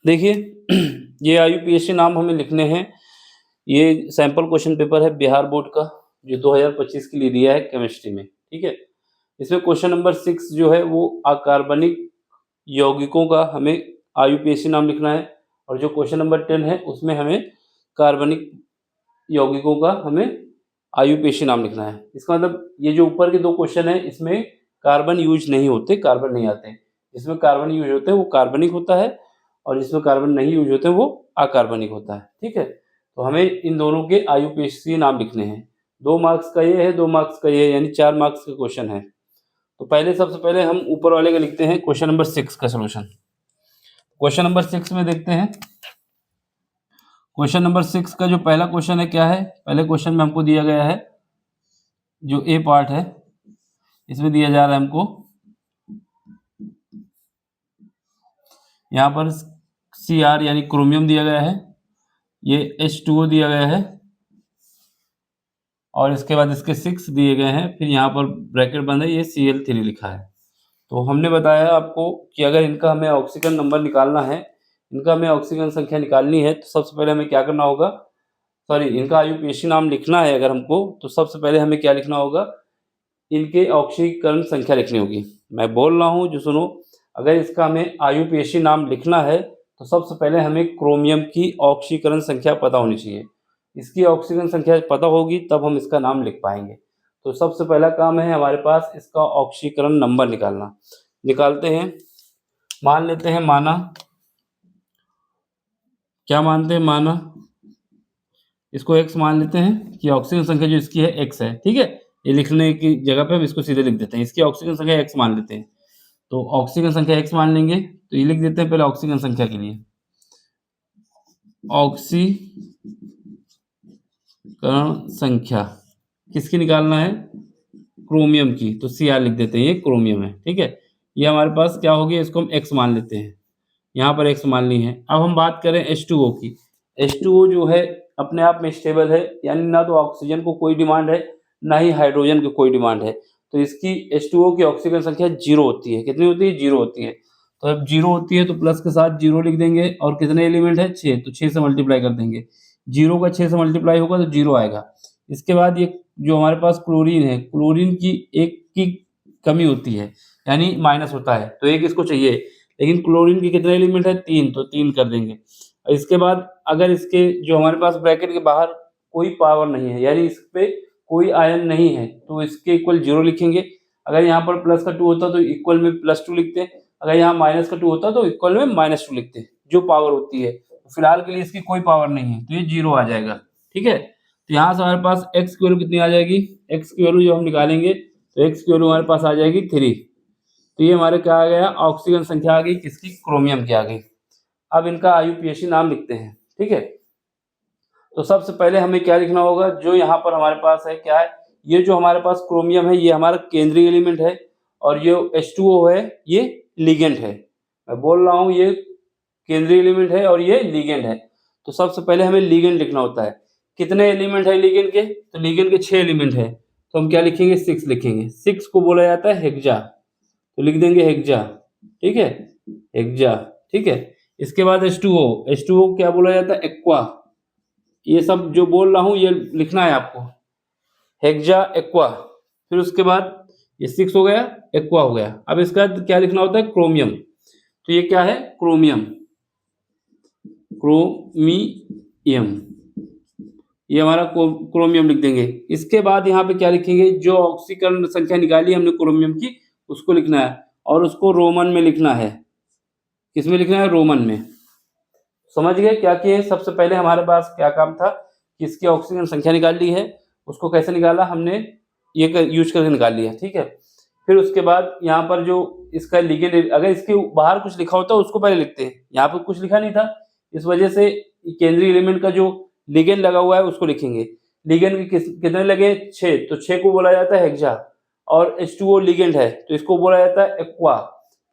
देखिए ये आईयूपीएसी नाम हमें लिखने हैं। ये सैंपल क्वेश्चन पेपर है बिहार बोर्ड का, जो 2025 के लिए दिया है केमिस्ट्री में, ठीक है। इसमें क्वेश्चन नंबर 6 जो है वो अकार्बनिक यौगिकों का हमें आईयूपीएसी नाम लिखना है, और जो क्वेश्चन नंबर 10 है उसमें हमें कार्बनिक यौगिकों का हमें आईयूपीएसी नाम लिखना है। इसका मतलब ये जो ऊपर के 2 क्वेश्चन है इसमें कार्बन यूज नहीं होते, कार्बन नहीं आते। जिसमें कार्बन यूज होते हैं वो कार्बनिक होता है, और जिसमें कार्बन नहीं यूज होते हैं वो अकार्बनिक होता है, ठीक है। तो हमें इन दोनों के आईयूपीएसी नाम लिखने हैं। 2 मार्क्स का ये है, 2 मार्क्स का ये है, यानी 4 मार्क्स का क्वेश्चन है। तो सबसे पहले हम ऊपर वाले का लिखते हैं, क्वेश्चन नंबर 6 का सॉल्यूशन। क्वेश्चन नंबर 6 में देखते हैं। क्वेश्चन नंबर 6 का जो पहला क्वेश्चन है क्या है, पहले क्वेश्चन में हमको दिया गया है, जो ए पार्ट है इसमें दिया जा रहा है हमको यहाँ पर Cr यानी क्रोमियम दिया गया है, ये H2O दिया गया है, और इसके बाद इसके 6 दिए गए हैं, फिर यहाँ पर ब्रैकेट बंद है, ये Cl3 लिखा है। तो हमने बताया आपको कि अगर इनका हमें ऑक्सीजन नंबर निकालना है, इनका हमें ऑक्सीजन संख्या निकालनी है, तो सबसे पहले हमें क्या करना होगा, सॉरी इनका आईयूपीएसी नाम लिखना है अगर हमको, तो सबसे पहले हमें क्या लिखना होगा, इनके ऑक्सीकरण संख्या लिखनी होगी। मैं बोल रहा हूँ जो सुनो, अगर इसका हमें आईयूपीएसी नाम लिखना है तो सबसे पहले हमें क्रोमियम की ऑक्सीकरण संख्या पता होनी चाहिए। इसकी ऑक्सीजन संख्या पता होगी तब हम इसका नाम लिख पाएंगे। तो सबसे पहला काम है हमारे पास इसका ऑक्सीकरण नंबर निकालना। निकालते हैं, मान लेते हैं माना, क्या मानते हैं, माना इसको x मान लेते हैं कि ऑक्सीजन संख्या जो इसकी है x है, ठीक है। ये लिखने की जगह पे हम इसको सीधे लिख देते हैं, इसकी ऑक्सीजन संख्या x मान लेते हैं। तो ऑक्सीजन संख्या x मान लेंगे, तो ये लिख देते हैं पहले ऑक्सीजन संख्या के लिए, ऑक्सीकरण संख्या किसकी निकालना है, क्रोमियम की, तो Cr लिख देते हैं, ये क्रोमियम है, ठीक है। ये हमारे पास क्या हो गया, इसको हम x मान लेते हैं, यहाँ पर x मान ली है। अब हम बात करें H2O की। H2O जो है अपने आप में स्टेबल है, यानी ना तो ऑक्सीजन को कोई डिमांड है ना ही हाइड्रोजन की कोई डिमांड है, तो इसकी H2O की ऑक्सीजन संख्या 0 होती है। कितनी होती है, 0 होती है। तो अब 0 होती है तो प्लस के साथ 0 लिख देंगे, और कितने एलिमेंट है, 6, तो 6 से मल्टीप्लाई कर देंगे। 0 का 6 से मल्टीप्लाई होगा तो 0 आएगा। इसके बाद ये जो हमारे पास क्लोरीन है, क्लोरीन की 1 की कमी होती है, यानी माइनस होता है, तो 1 इसको चाहिए, लेकिन क्लोरीन के कितने एलिमेंट है, 3, तो 3 कर देंगे। इसके बाद अगर इसके जो हमारे पास ब्रैकेट के बाहर कोई पावर नहीं है, यानी इस पे कोई आयन नहीं है, तो इसके इक्वल 0 लिखेंगे। अगर यहाँ पर प्लस का 2 होता तो इक्वल में +2 लिखते हैं, अगर यहाँ माइनस का 2 होता तो इक्वल में -2 लिखते हैं, जो पावर होती है। तो फिलहाल के लिए इसकी कोई पावर नहीं है, तो ये 0 आ जाएगा, ठीक है। तो यहाँ से हमारे पास x की वैल्यू कितनी आ जाएगी, x की वैल्यू जो हम निकालेंगे तो x की वैल्यू हमारे पास आ जाएगी 3। तो ये हमारे क्या आ गया, ऑक्सीजन संख्या आ गई किसकी, क्रोमियम की आ गई। अब इनका आईयूपीएसी नाम लिखते हैं, ठीक है। तो सबसे पहले हमें क्या लिखना होगा, जो यहाँ पर हमारे पास है क्या है, ये जो हमारे पास क्रोमियम है ये हमारा केंद्रीय एलिमेंट है, और ये H2O है ये लिगेंड है। मैं बोल रहा हूँ ये केंद्रीय एलिमेंट है और ये लिगेंड है। तो सबसे पहले हमें लिगेंड लिखना होता है। कितने एलिमेंट है लिगेंड के, तो लिगेंड के 6 एलिमेंट है, तो हम क्या लिखेंगे, 6 लिखेंगे। 6 को बोला जाता है हेक्सा, तो लिख देंगे हेक्सा, ठीक है, हेक्सा, ठीक है। इसके बाद H2O क्या बोला जाता है, एक्वा। ये सब जो बोल रहा हूँ ये लिखना है आपको, हेक्सा एक्वा। फिर उसके बाद ये 6 हो गया, एक्वा हो गया। अब इसका क्या लिखना होता है, क्रोमियम। तो ये क्या है, क्रोमियम, क्रोमियम, ये हमारा क्रोमियम लिख देंगे। इसके बाद यहाँ पे क्या लिखेंगे, जो ऑक्सीकरण संख्या निकाली हमने क्रोमियम की उसको लिखना है, और उसको रोमन में लिखना है। किसमें लिखना है, रोमन में। समझ गए क्या किए, सबसे पहले हमारे पास क्या काम था कि इसकी ऑक्सीजन संख्या निकाल ली है, उसको कैसे निकाला हमने, ये यूज करके निकाल लिया, ठीक है। फिर उसके बाद यहाँ पर जो इसका लिगेंड, अगर इसके बाहर कुछ लिखा होता है उसको पहले लिखते हैं, यहाँ पर कुछ लिखा नहीं था, इस वजह से केंद्रीय एलिमेंट का जो लिगेंड लगा हुआ है उसको लिखेंगे। लिगेंड के कितने लगे, 6, तो 6 को बोला जाता है हेक्सा, और H2O लिगेंड है तो इसको बोला जाता है एक्वा।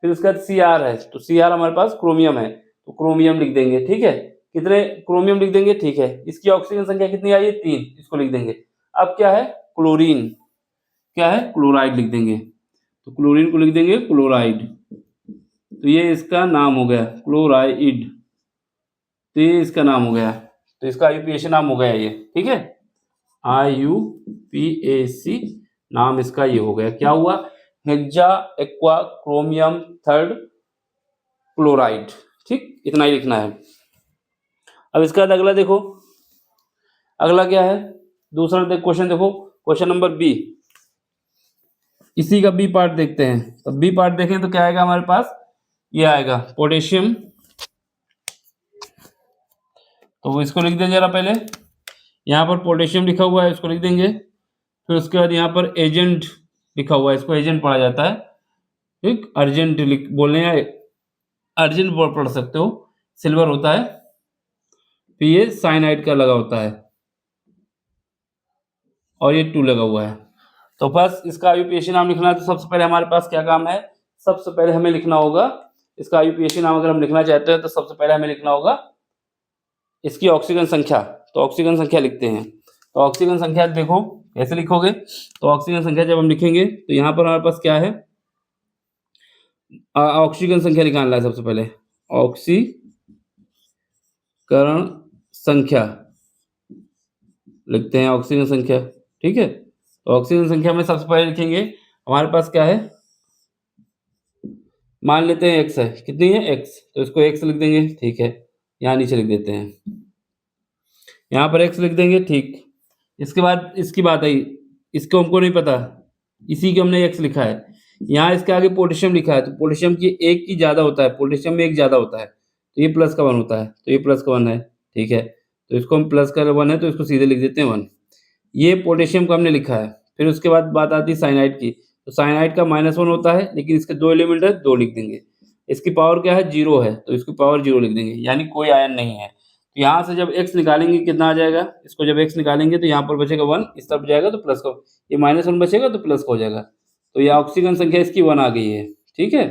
फिर उसके बाद Cr है, तो Cr हमारे पास क्रोमियम है, तो क्रोमियम लिख देंगे, ठीक है। कितने क्रोमियम लिख देंगे, ठीक है। इसकी ऑक्सीजन संख्या कितनी आई है, 3, इसको लिख देंगे। अब क्या है, क्लोरीन, क्या है, क्लोराइड लिख देंगे, तो क्लोरीन को लिख देंगे क्लोराइड। तो ये इसका नाम हो गया क्लोराइड, तो ये इसका नाम हो गया, तो इसका IUPAC नाम हो गया ये, ठीक है, IUPAC नाम इसका ये हो गया, क्या हुआ, hexa aqua chromium third chloride, ठीक, इतना ही लिखना है। अब इसके बाद अगला देखो, अगला क्या है, दूसरा क्वेश्चन देखो, क्वेश्चन नंबर बी, इसी का बी पार्ट देखते हैं। तो बी पार्ट देखें तो क्या आएगा हमारे पास, ये आएगा पोटेशियम, तो इसको लिख देंगे जरा पहले, यहाँ पर पोटेशियम लिखा हुआ है, इसको लिख देंगे, फिर उसके बाद यहाँ पर एजेंट लिखा हुआ है, इसको एजेंट पढ़ा जाता है, ठीक, अर्जेंट लिख बोलने या अर्जेंट पढ़ सकते हो, सिल्वर होता है, फिर ये साइनाइड का लगा होता है, और ये 2 लगा हुआ है। तो बस इसका IUPAC नाम लिखना है, तो सबसे पहले हमारे पास क्या काम है, सबसे पहले हमें लिखना होगा इसका IUPAC नाम, अगर हम लिखना चाहते हैं तो सबसे पहले हमें लिखना होगा इसकी ऑक्सीजन संख्या, तो ऑक्सीजन संख्या लिखते हैं। तो ऑक्सीजन संख्या देखो कैसे लिखोगे, तो ऑक्सीजन संख्या जब हम लिखेंगे तो यहाँ पर हमारे पास क्या है, ऑक्सीजन संख्या निकालना है, सबसे पहले ऑक्सीकरण संख्या लिखते हैं, ऑक्सीजन संख्या, ठीक है। तो ऑक्सीजन संख्या में सबसे पहले लिखेंगे हमारे पास क्या है, मान लेते हैं x है, कितनी है x, तो इसको x लिख देंगे, ठीक है, यहाँ नीचे लिख देते हैं, यहाँ पर x लिख देंगे, ठीक। इसके बाद इसकी बात आई, इसको हमको नहीं पता, इसी के हमने x लिखा है, यहाँ इसके आगे पोटेशियम लिखा है, तो पोटेशियम की एक की ज़्यादा होता है, पोटेशियम में एक ज़्यादा होता है, तो ये प्लस का 1 होता है, तो ये प्लस का 1 है, ठीक है, तो इसको हम प्लस का 1 है तो इसको सीधे लिख देते हैं 1, ये पोटेशियम का हमने लिखा है। फिर उसके बाद बात आती है साइनाइड की, तो साइनाइड का -1 होता है, लेकिन इसके 2 एलिमेंट है, 2 लिख देंगे, इसकी पावर क्या है 0 है, तो इसकी पावर 0 लिख देंगे, यानी कोई आयन नहीं है। तो यहाँ से जब x निकालेंगे कितना आ जाएगा, इसको जब x निकालेंगे तो यहाँ पर बचेगा 1, इस तरफ जाएगा तो प्लस का, ये -1 बचेगा तो प्लस का हो जाएगा, तो ये ऑक्सीजन संख्या इसकी 1 आ गई है, ठीक है।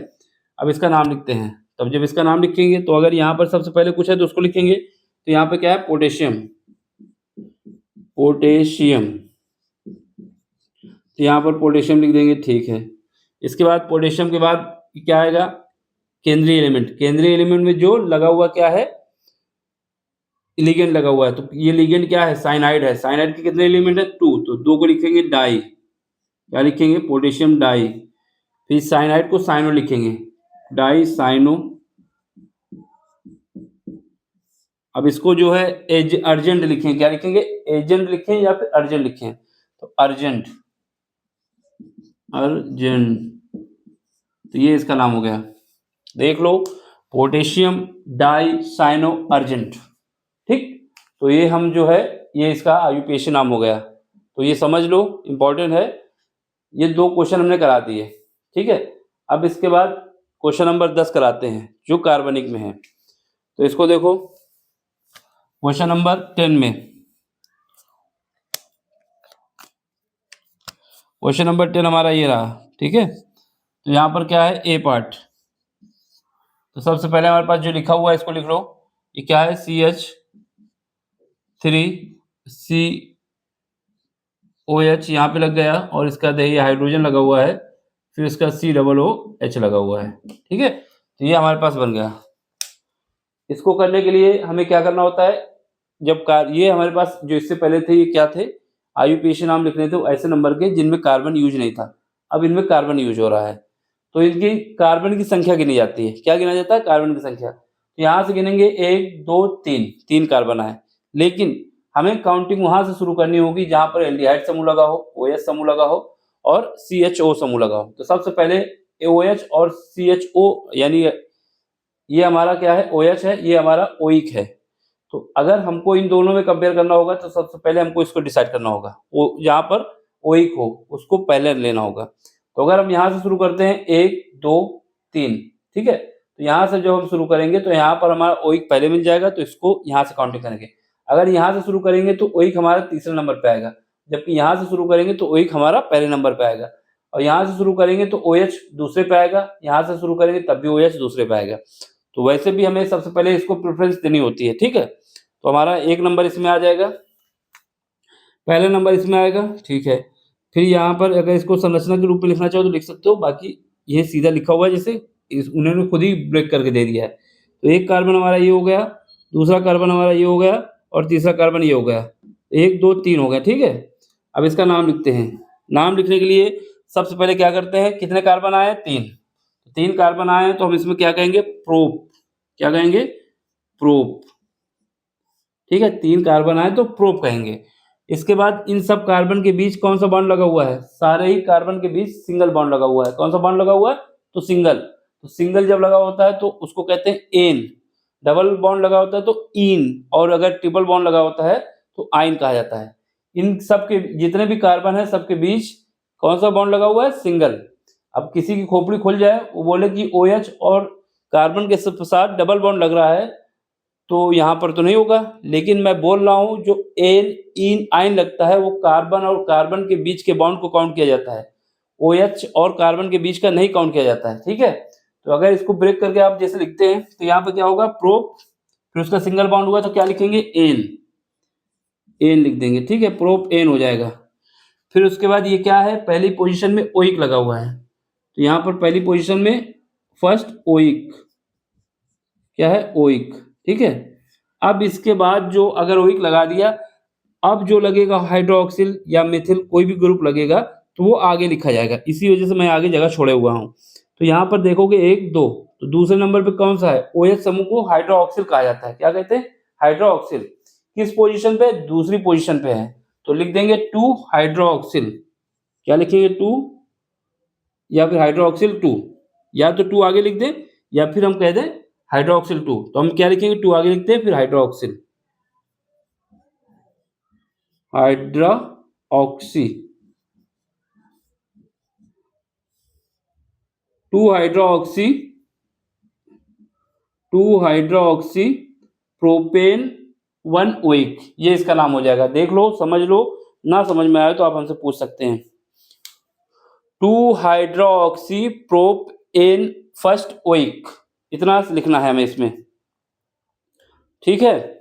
अब इसका नाम लिखते हैं, तब जब इसका नाम लिखेंगे तो अगर यहाँ पर सबसे पहले कुछ है तो उसको लिखेंगे, तो यहाँ पे क्या है पोटेशियम, पोटेशियम, तो यहाँ पर पोटेशियम लिख देंगे, ठीक है। इसके बाद पोटेशियम के बाद क्या आएगा, केंद्रीय एलिमेंट, केंद्रीय एलिमेंट में जो लगा हुआ क्या है, लिगेंड लगा हुआ है, तो ये लिगेंड क्या है, साइनाइड है, साइनाइड के कितने एलिमेंट है 2, तो 2 को लिखेंगे डाई, क्या लिखेंगे पोटेशियम डाई, फिर साइनाइड को साइनो लिखेंगे, डाई साइनो। अब इसको जो है अर्जेंट लिखें, क्या लिखेंगे, एजेंट लिखें या फिर अर्जेंट लिखें, तो अर्जेंट, अर्जेंट, तो ये इसका नाम हो गया, देख लो, पोटेशियम डाई साइनो अर्जेंट, ठीक। तो ये हम जो है ये इसका IUPAC नाम हो गया, तो ये समझ लो, इंपॉर्टेंट है, ये 2 क्वेश्चन हमने करा दिए, ठीक है। अब इसके बाद क्वेश्चन नंबर 10 कराते हैं जो कार्बनिक में है, तो इसको देखो, क्वेश्चन नंबर 10 में, क्वेश्चन नंबर 10 हमारा ये रहा, ठीक है। तो यहाँ पर क्या है ए पार्ट, तो सबसे पहले हमारे पास जो लिखा हुआ है इसको लिख लो, ये क्या है CH3COH यहाँ पे लग गया, और इसका ये हाइड्रोजन लगा हुआ है, फिर इसका COOH लगा हुआ है, ठीक है। तो ये हमारे पास बन गया। इसको करने के लिए हमें क्या करना होता है, जब ये हमारे पास जो इससे पहले थे ये क्या थे, IUPAC नाम लिखने थे ऐसे नंबर के जिनमें कार्बन यूज नहीं था, अब इनमें कार्बन यूज हो रहा है, तो इनकी कार्बन की संख्या गिनी जाती है, क्या गिना जाता है, कार्बन की संख्या। तो यहाँ से गिनेंगे 1 2 3, 3 कार्बन आए, लेकिन हमें काउंटिंग वहां से शुरू करनी होगी जहां पर एल्डिहाइड समूह लगा हो, OH समूह लगा हो और CHO समूह लगा हो। तो सबसे पहले OH और CHO, यानी ये हमारा क्या है OH है, ये हमारा ओइक है। तो अगर हमको इन दोनों में कंपेयर करना होगा तो सबसे पहले हमको इसको डिसाइड करना होगा, वो जहाँ पर ओइक हो उसको पहले लेना होगा। तो अगर हम यहाँ से शुरू करते हैं 1 2 3, ठीक है, तो यहाँ से जब हम शुरू करेंगे तो यहाँ पर हमारा ओइक पहले मिल जाएगा, तो इसको यहाँ से काउंटिंग करेंगे। अगर यहाँ से शुरू करेंगे तो ओइक हमारा तीसरे नंबर पे आएगा, जबकि यहाँ से शुरू करेंगे तो ओइक हमारा पहले नंबर पे आएगा, और यहाँ से शुरू करेंगे तो OH दूसरे पे आएगा, यहाँ से शुरू करेंगे तब भी OH दूसरे पे आएगा। तो वैसे भी हमें सबसे पहले इसको प्रेफरेंस देनी होती है, ठीक है। तो हमारा 1 नंबर इसमें आ जाएगा, पहला नंबर इसमें आएगा, ठीक है। फिर यहाँ पर अगर इसको संरचना के रूप में लिखना चाहो तो लिख सकते हो, बाकी ये सीधा लिखा हुआ है, जैसे उन्होंने खुद ही ब्रेक करके दे दिया है। तो 1 कार्बन हमारा ये हो गया, दूसरा कार्बन हमारा ये हो गया और तीसरा कार्बन ये हो गया। 1 2 3 हो गया, ठीक है। अब इसका नाम लिखते हैं। नाम लिखने के लिए सबसे पहले क्या करते हैं, कितने कार्बन आए? 3। 3 कार्बन आए हैं तो हम इसमें क्या कहेंगे? प्रोप। क्या कहेंगे? प्रोप। ठीक है, 3 कार्बन आए तो प्रोप कहेंगे। इसके बाद इन सब कार्बन के बीच कौन सा बॉन्ड लगा हुआ है? सारे ही कार्बन के बीच सिंगल बॉन्ड लगा हुआ है। कौन सा बॉन्ड लगा हुआ है? तो सिंगल। तो सिंगल जब लगा होता है तो उसको कहते हैं एन। डबल बॉन्ड लगा होता है तो इन, और अगर ट्रिपल बॉन्ड लगा होता है तो आइन कहा जाता है। इन सब के जितने भी कार्बन है सबके बीच कौन सा बॉन्ड लगा हुआ है? सिंगल। अब किसी की खोपड़ी खुल जाए, वो बोले कि OH और कार्बन के साथ डबल बॉन्ड लग रहा है, तो यहाँ पर तो नहीं होगा, लेकिन मैं बोल रहा हूँ जो एन इन आइन लगता है वो कार्बन और कार्बन के बीच के बॉन्ड को काउंट किया जाता है। OH और कार्बन के बीच का नहीं काउंट किया जाता है, ठीक है। तो अगर इसको ब्रेक करके आप जैसे लिखते हैं तो यहाँ पर क्या होगा? प्रोप, फिर उसका सिंगल बॉन्ड हुआ तो क्या लिखेंगे? एन। एन लिख देंगे, ठीक है, प्रोप एन हो जाएगा। फिर उसके बाद ये क्या है? पहली पोजीशन में ओइक लगा हुआ है, तो यहाँ पर पहली पोजीशन में फर्स्ट ओइक, क्या है? ओइक, ठीक है। अब इसके बाद जो अगर ओइक लगा दिया, अब जो लगेगा हाइड्रोक्सिल या मिथिल कोई भी ग्रुप लगेगा तो वो आगे लिखा जाएगा। इसी वजह से मैं आगे जगह छोड़े हुआ हूँ। तो यहाँ पर देखोगे 1 2, तो दूसरे नंबर पे कौन सा है? OH समूह को हाइड्रोक्सिल कहा जाता है। क्या कहते हैं? हाइड्रोक्सिल। किस पोजीशन पे? दूसरी पोजीशन पे है, तो लिख देंगे 2 हाइड्रोक्सिल। क्या लिखेंगे? 2 या फिर हाइड्रोक्सिल 2, या तो 2 आगे लिख दें या फिर हम कह दें हाइड्रोक्सिल 2। तो हम क्या लिखेंगे? 2 आगे लिखते हैं फिर hydroxyl, hydroxy, 2 hydroxy, 2 hydroxy propane 1 oic, ये इसका नाम हो जाएगा। देख लो, समझ लो, ना समझ में आए तो आप हमसे पूछ सकते हैं। 2 hydroxy propan first oic, इतना लिखना है हमें इसमें, ठीक है।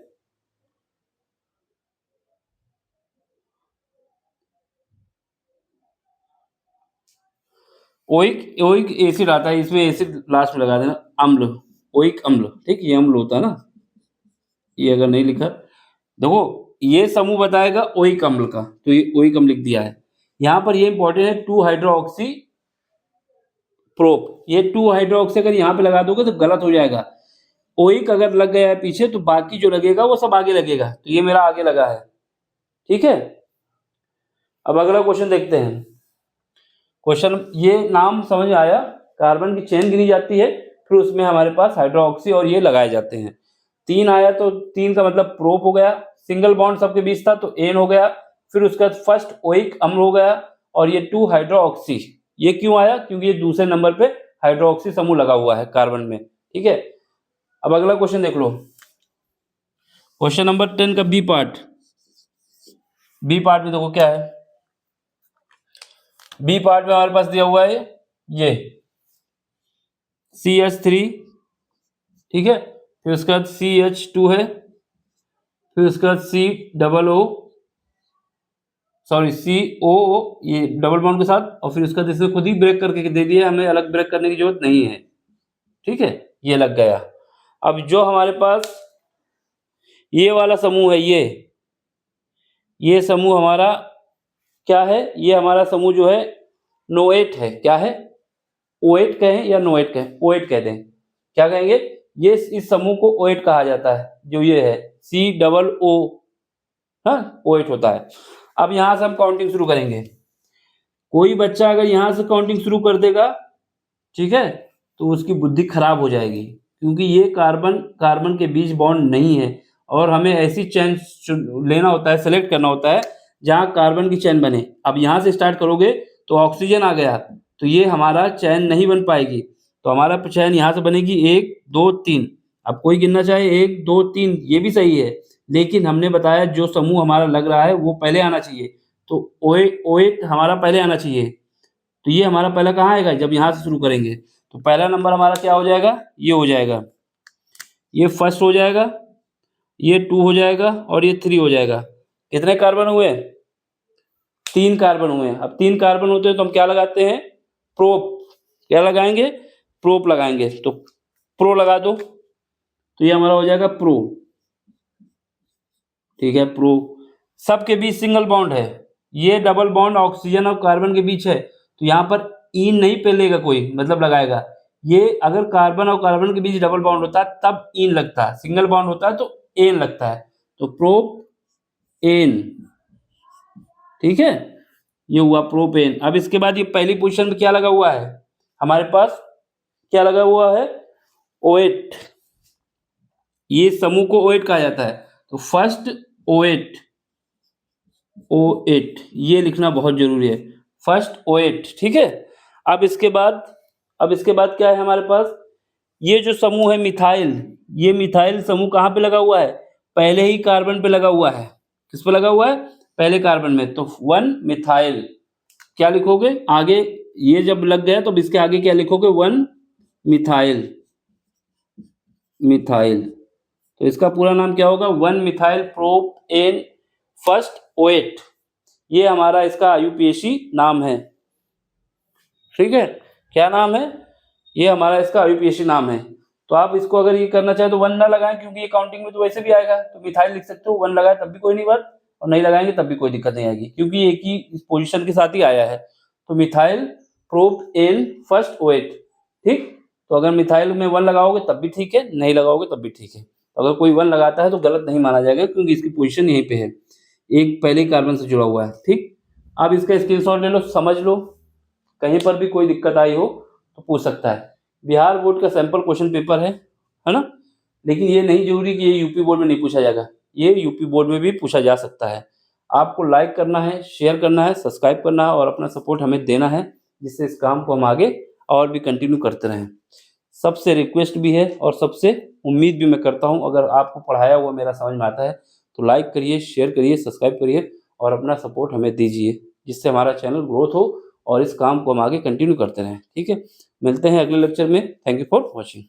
ओइक, ओइक एसिड आता है, इसमें एसिड लास्ट में लगा देना। अम्ल, ओइक अम्ल, ठीक, ये अम्ल होता है ना, ये अगर नहीं लिखा, देखो ये समूह बताएगा ओइक अम्ल का, तो ये ओइक अम्ल लिख दिया है। यहाँ पर ये इंपॉर्टेंट है 2 हाइड्रोक्सी प्रोप, ये 2 हाइड्रोक्सी अगर यहाँ पे लगा दोगे तो गलत हो जाएगा। ओइक अगर लग गया है पीछे तो बाकी जो लगेगा वो सब आगे लगेगा, तो ये मेरा आगे लगा है, ठीक है। अब अगला क्वेश्चन देखते हैं। क्वेश्चन, ये नाम समझ में आया, कार्बन की चेन गिनी जाती है, फिर उसमें हमारे पास हाइड्रोक्सी और ये लगाए जाते हैं। 3 आया तो 3 का मतलब प्रोप हो गया, सिंगल बॉन्ड सबके बीच था तो एन हो गया, फिर उसके बाद फर्स्ट ओइक अम्ल हो गया, और ये 2 हाइड्रोक्सी, ये क्यों आया? क्योंकि ये दूसरे नंबर पे हाइड्रोक्सी समूह लगा हुआ है कार्बन में, ठीक है। अब अगला क्वेश्चन देख लो, क्वेश्चन नंबर 10 का बी पार्ट। बी पार्ट में देखो क्या है। बी पार्ट में हमारे पास दिया हुआ है ये CH3, ठीक है, फिर उसके बाद CH2 है, फिर उसके बाद CO, ये डबल बॉन्ड के साथ, और फिर उसका इसमें खुद ही ब्रेक करके दे दिया, हमें अलग ब्रेक करने की जरूरत नहीं है, ठीक है, ये लग गया। अब जो हमारे पास ये वाला समूह है, ये समूह हमारा क्या है? ये हमारा समूह जो है नोएट है। क्या है? ओएट कहें या नोएट कहें? ओएट कह दें, क्या कहेंगे? ये इस समूह को ओएट कहा जाता है, जो ये है COO, हाँ, ओएट होता है। अब यहां से हम काउंटिंग शुरू करेंगे। कोई बच्चा अगर यहां से काउंटिंग शुरू कर देगा, ठीक है, तो उसकी बुद्धि खराब हो जाएगी, क्योंकि ये कार्बन कार्बन के बीच बॉन्ड नहीं है, और हमें ऐसी चेन लेना होता है, सेलेक्ट करना होता है जहां कार्बन की चेन बने। अब यहां से स्टार्ट करोगे तो ऑक्सीजन आ गया, तो ये हमारा चैन नहीं बन पाएगी, तो हमारा चैन यहाँ से बनेगी 1 2 3। अब कोई गिनना चाहे 1 2 3, ये भी सही है, लेकिन हमने बताया जो समूह हमारा लग रहा है वो पहले आना चाहिए, तो ओएट हमारा पहले आना चाहिए। तो ये हमारा पहला कहाँ आएगा? जब यहाँ से शुरू करेंगे, तो पहला नंबर हमारा क्या हो जाएगा? ये हो जाएगा, ये फर्स्ट हो जाएगा, ये 2 हो जाएगा, और ये 3 हो जाएगा। कितने कार्बन हुए? 3 कार्बन हुए। अब 3 कार्बन होते हैं तो हम क्या लगाते हैं? प्रोप। क्या लगाएंगे? प्रोप लगाएंगे, तो प्रो लगा दो, तो ये हमारा हो जाएगा प्रो। ठीक है, प्रो सबके बीच सिंगल बॉन्ड है, ये डबल बॉन्ड ऑक्सीजन और कार्बन के बीच है, तो यहाँ पर इन नहीं पहलेगा कोई, मतलब लगाएगा। ये अगर कार्बन और कार्बन के बीच डबल बॉन्ड होता है तब इन लगता है, सिंगल बॉन्ड होता है तो एन लगता है, तो प्रोपेन। ठीक है, ये हुआ प्रोपेन। अब इसके बाद ये पहली पोजीशन पे क्या लगा हुआ है हमारे पास, क्या लगा हुआ है, OH। ये समूह को OH कहा जाता है, तो फर्स्ट OH, OH ये लिखना बहुत जरूरी है, फर्स्ट OH। ठीक है, अब इसके बाद क्या है हमारे पास, ये जो समूह है मिथाइल, ये मिथाइल समूह कहाँ पे लगा हुआ है, पहले ही कार्बन पे लगा हुआ है। किस पे लगा हुआ है, पहले कार्बन में, तो 1 मिथाइल। क्या लिखोगे आगे, ये जब लग गया तो इसके आगे क्या लिखोगे, 1 मिथाइल, मिथाइल। तो इसका पूरा नाम क्या होगा, 1 मिथाइल प्रोपेन फर्स्ट OH। ये हमारा इसका IUPAC नाम है। ठीक है, क्या नाम है, ये हमारा इसका IUPAC नाम है। तो आप इसको अगर ये करना चाहे तो 1 ना लगाएं, क्योंकि ये काउंटिंग में तो वैसे भी आएगा, तो मिथाइल लिख सकते हो, 1 लगाए तब भी कोई नहीं बात, और नहीं लगाएंगे तब भी कोई दिक्कत नहीं आएगी, क्योंकि एक ही इस पोजीशन के साथ ही आया है। तो मिथाइल प्रोपेन फर्स्ट OH। ठीक, तो अगर मिथाइल में 1 लगाओगे तब भी ठीक है, नहीं लगाओगे तब भी ठीक है। तो अगर कोई 1 लगाता है तो गलत नहीं माना जाएगा, क्योंकि इसकी पोजीशन यहीं पे है, एक पहले ही कार्बन से जुड़ा हुआ है। ठीक, अब इसका स्क्रीनशॉट ले लो, समझ लो, कहीं पर भी कोई दिक्कत आई हो तो पूछ सकता है। बिहार बोर्ड का सैंपल क्वेश्चन पेपर है ना, लेकिन ये नहीं जरूरी कि ये यूपी बोर्ड में नहीं पूछा जाएगा, ये यूपी बोर्ड में भी पूछा जा सकता है। आपको लाइक करना है, शेयर करना है, सब्सक्राइब करना है और अपना सपोर्ट हमें देना है, जिससे इस काम को हम आगे और भी कंटिन्यू करते रहें। सबसे रिक्वेस्ट भी है और सबसे उम्मीद भी मैं करता हूँ, अगर आपको पढ़ाया हुआ मेरा समझ में आता है तो लाइक करिए, शेयर करिए, सब्सक्राइब करिए और अपना सपोर्ट हमें दीजिए, जिससे हमारा चैनल ग्रोथ हो और इस काम को हम आगे कंटिन्यू करते रहें। ठीक है, मिलते हैं अगले लेक्चर में। Thank you for watching.